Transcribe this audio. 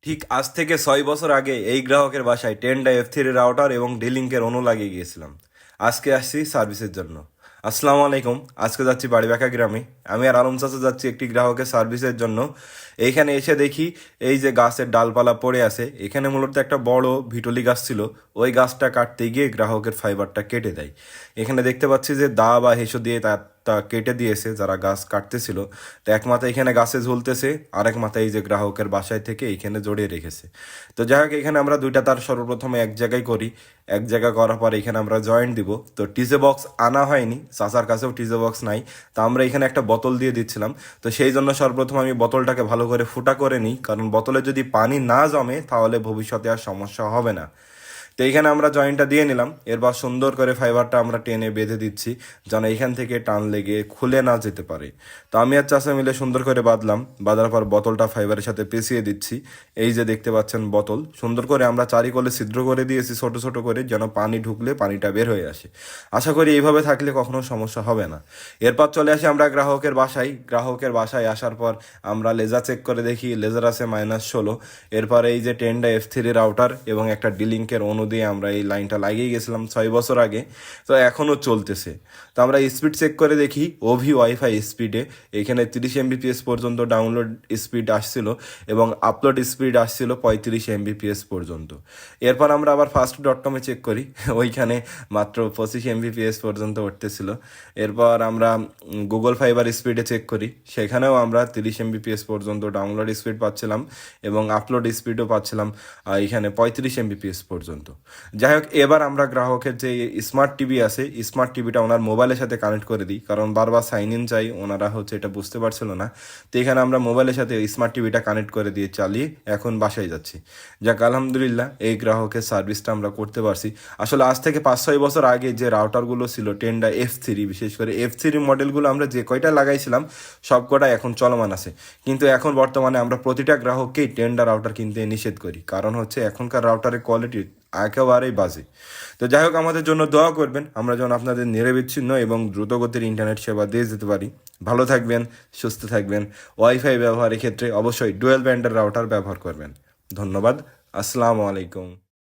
ঠিক আজ থেকে 6 বছর আগে এই গ্রাহকের বাসায় টেন্ডা F3 রাউটার এবং ডিলিংকের অনু লাগিয়ে গিয়েছিলাম। আজকে আসছি সার্ভিসের জন্য। আসসালামু আলাইকুম। আজকে যাচ্ছি বাড়িবাঁকা গ্রামে। আমি আর আলম চাচা যাচ্ছি একটি গ্রাহকের সার্ভিসের জন্য। এইখানে এসে দেখি এই যে গাছের ডালপালা পড়ে আছে, এখানে মূলত একটা বড় ভিটলি গাছ ছিল। ওই গাছটা কাটতে গিয়ে গ্রাহকের ফাইবারটা কেটে দেয়। এখানে দেখতে পাচ্ছি যে দা বা হেসো দিয়ে তা কেটে দিয়েছে যারা গাছ কাটতেছিল। তো এক মাথা এখানে গাছে ঝুলতেছে, আরেক মাথায় এই যে গ্রাহকের বাসায় থেকে এখানে জড়িয়ে রেখেছে। তো যাই হোক, এখানে আমরা দুইটা তার সর্বপ্রথমে এক জায়গায় করি। এক জায়গা করার পর এখানে আমরা জয়েন্ট দিব। তো টিজে বক্স আনা হয়নি, চাচার কাছেও টিজে বক্স নাই। তো আমরা এখানে একটা বোতল দিয়ে দিচ্ছিলাম। তো সেই জন্য সর্বপ্রথম আমি বোতলটাকে ভালো করে ফুটা করে নিই, কারণ বোতলে যদি পানি না জমে তাহলে ভবিষ্যতে আর সমস্যা হবে না। তো এইখানে আমরা জয়েন্টটা দিয়ে নিলাম। এরপর সুন্দর করে ফাইবারটা আমরা টেনে বেঁধে দিচ্ছি, যেন এইখান থেকে টান লেগে খুলে না যেতে পারে। তো আমি আর চাচা মিলে সুন্দর করে বাঁধলাম। বাঁধার পর বোতলটা ফাইবারের সাথে পেঁচিয়ে দিচ্ছি। এই যে দেখতে পাচ্ছেন বোতল, সুন্দর করে আমরা চারিকলে ছিদ্র করে দিয়েছি ছোট ছোট করে, যেন পানি ঢুকলে পানিটা বের হয়ে আসে। আশা করি এইভাবে থাকলে কখনো সমস্যা হবে না। এরপর চলে আসি আমরা গ্রাহকের বাসায়। গ্রাহকের বাসায় আসার পর আমরা লেজার চেক করে দেখি, লেজার আছে -16। এরপর এই যে টেন্ডা F3 রাউটার এবং একটা ডিলিংকের অনু দিয়ে আমরা এই লাইনটা লাগিয়ে গেছিলাম 6 বছর আগে। তো এখনও চলতেছে। তো আমরা স্পিড চেক করে দেখি, ওভি ওয়াইফাই স্পিডে এখানে 30 Mbps পর্যন্ত ডাউনলোড স্পিড আসছিল এবং আপলোড স্পিড আসছিল 35 Mbps পর্যন্ত। এরপর আমরা আবার fast.com-এ চেক করি, ওইখানে মাত্র 25 Mbps পর্যন্ত উঠতেছিল। এরপর আমরা গুগল ফাইবার স্পিডে চেক করি, সেখানেও আমরা 30 Mbps পর্যন্ত ডাউনলোড স্পিড পাচ্ছিলাম এবং আপলোড স্পিডও পাচ্ছিলাম এখানে 35 Mbps পর্যন্ত। যাই হোক, এবার আমরা গ্রাহকের যে স্মার্ট টিভি আছে, স্মার্ট টিভিটা ওনার মোবাইলের সাথে কানেক্ট করে দিই, কারণ বারবার সাইন ইন চাই, ওনারা এটা বুঝতে পারছিল না। তো এখানে আমরা মোবাইলের সাথে স্মার্ট টিভিটা কানেক্ট করে দিয়ে চালিয়ে এখন বাসায় যাচ্ছি। যাক, আলহামদুলিল্লাহ, এই গ্রাহকের সার্ভিসটা আমরা করতে পারছি। আসলে আজ থেকে 5-6 বছর আগে যে রাউটারগুলো ছিল টেন্ডা F3, বিশেষ করে F3 মডেলগুলো আমরা যে কয়টা লাগাইছিলাম সব কটা এখন চলমান আছে। কিন্তু এখন বর্তমানে আমরা প্রতিটা গ্রাহককেই টেন্ডা রাউটার কিনতে নিষেধ করি, কারণ এখনকার রাউটারের কোয়ালিটি একেবারেই বাজে। তো যাই হোক, আমাদের জন্য দোয়া করবেন, আমরা যেন আপনাদের নিরবিচ্ছিন্ন এবং দ্রুতগতির ইন্টারনেট সেবা দিয়ে যেতে পারি। ভালো থাকবেন, সুস্থ থাকবেন। ওয়াইফাই ব্যবহারের ক্ষেত্রে অবশ্যই ডুয়েল ব্যান্ডের রাউটার ব্যবহার করবেন। ধন্যবাদ। আসসালামু আলাইকুম।